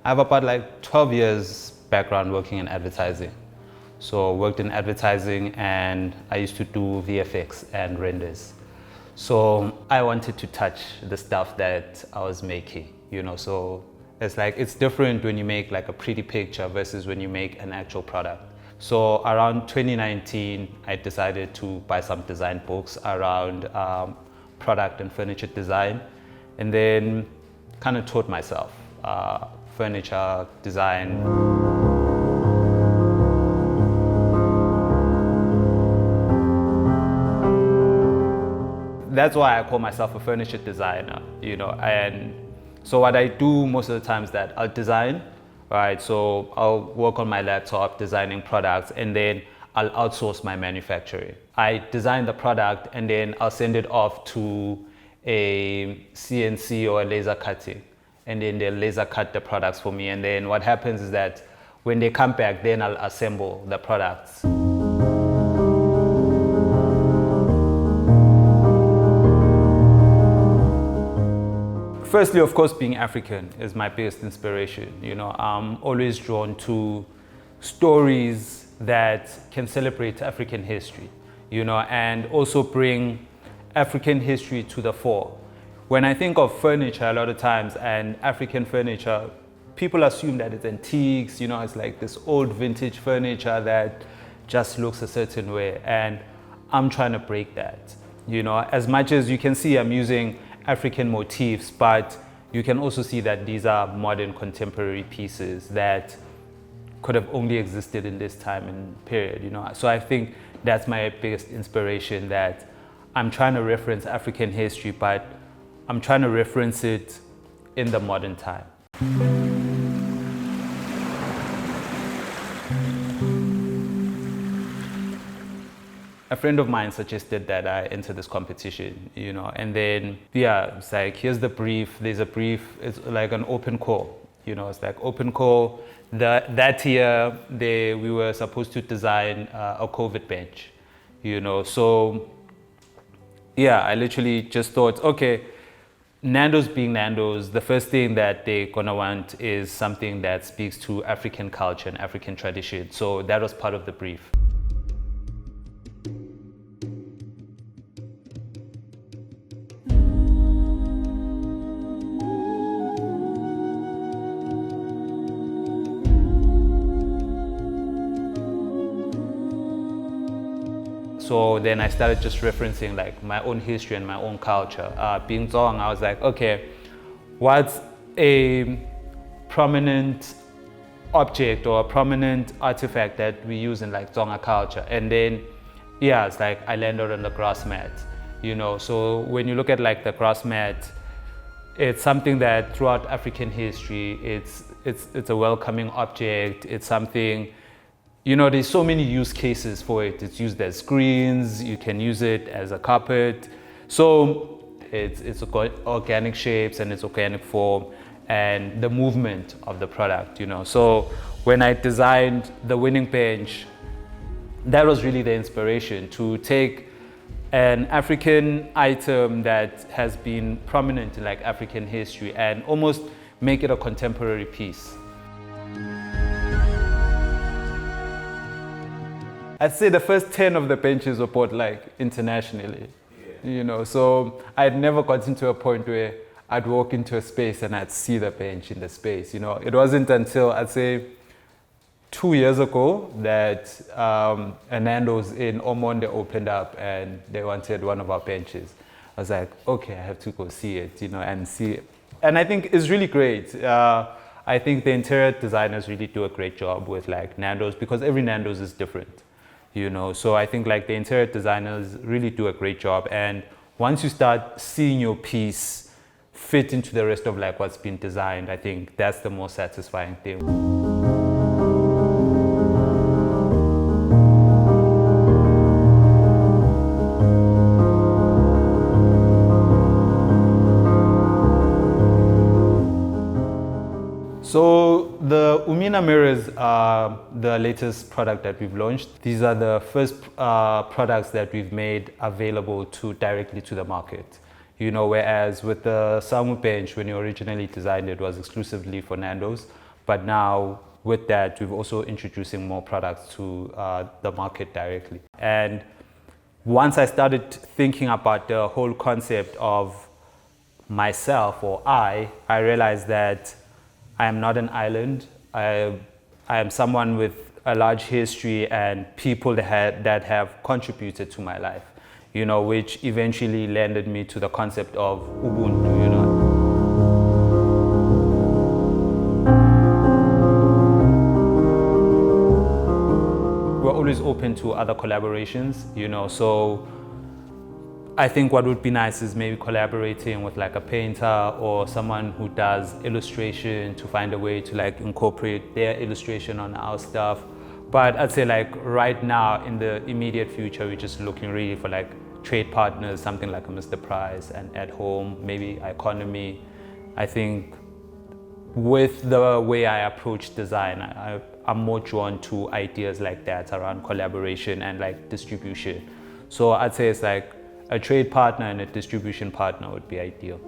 I have about like 12 years background working in advertising. So worked in advertising and I used to do VFX and renders. So I wanted to touch the stuff that I was making, so it's different when you make like a pretty picture versus when you make an actual product. So around 2019, I decided to buy some design books around product and furniture design, and then kind of taught myself furniture design. That's why I call myself a furniture designer, and so what I do most of the time is that I'll design, right? So I'll work on my laptop designing products and then I'll outsource my manufacturing. I design the product and then I'll send it off to a CNC or a laser cutting, and then they'll laser cut the products for me. And then what happens is that when they come back, then I'll assemble the products. Firstly, of course, being African is my biggest inspiration. I'm always drawn to stories that can celebrate African history, and also bring African history to the fore. When I think of furniture a lot of times and African furniture, people assume that it's antiques, it's like this old vintage furniture that just looks a certain way. And I'm trying to break that. As much as you can see I'm using African motifs, but you can also see that these are modern contemporary pieces that could have only existed in this time and period, So I think that's my biggest inspiration, that I'm trying to reference African history, but I'm trying to reference it in the modern time. A friend of mine suggested that I enter this competition, and then, it's like, here's the brief, there's a brief, it's like an open call, it's like open call. That year, we were supposed to design a COVID bench, so I literally just thought, okay, Nando's being Nando's, the first thing that they're gonna want is something that speaks to African culture and African tradition. So that was part of the brief. So then I started just referencing like my own history and my own culture. Being Tsonga, I was like, okay, what's a prominent object or a prominent artifact that we use in like Tsonga culture? And then, it's like I landed on the grass mat, So when you look at like the grass mat, it's something that throughout African history, it's a welcoming object. It's something, there's so many use cases for it. It's used as screens, you can use it as a carpet. So it's organic shapes and it's organic form and the movement of the product, So when I designed the winning bench, that was really the inspiration, to take an African item that has been prominent in like African history and almost make it a contemporary piece. I'd say the first 10 of the benches were bought like internationally, so I'd never gotten to a point where I'd walk into a space and I'd see the bench in the space, It wasn't until I'd say 2 years ago that a Nando's in Omonde opened up and they wanted one of our benches. I was like, okay, I have to go see it, and see it. And I think it's really great. I think the interior designers really do a great job with like Nando's, because every Nando's is different. So I think like the interior designers really do a great job, and once you start seeing your piece fit into the rest of like what's been designed, I think that's the most satisfying thing. So the Umina mirrors are the latest product that we've launched. These are the first products that we've made available directly to the market. Whereas with the Samu bench, when you originally designed it, was exclusively for Nando's. But now with that, we're also introducing more products to the market directly. And once I started thinking about the whole concept of myself or I realized that I am not an island. I am someone with a large history and people that have contributed to my life, which eventually landed me to the concept of Ubuntu, We're always open to other collaborations, so I think what would be nice is maybe collaborating with like a painter or someone who does illustration to find a way to like incorporate their illustration on our stuff. But I'd say like right now in the immediate future, we're just looking really for like trade partners, something like a Mr. Price and At Home, maybe Economy. I think with the way I approach design, I'm more drawn to ideas like that around collaboration and like distribution. So I'd say it's like a trade partner and a distribution partner would be ideal.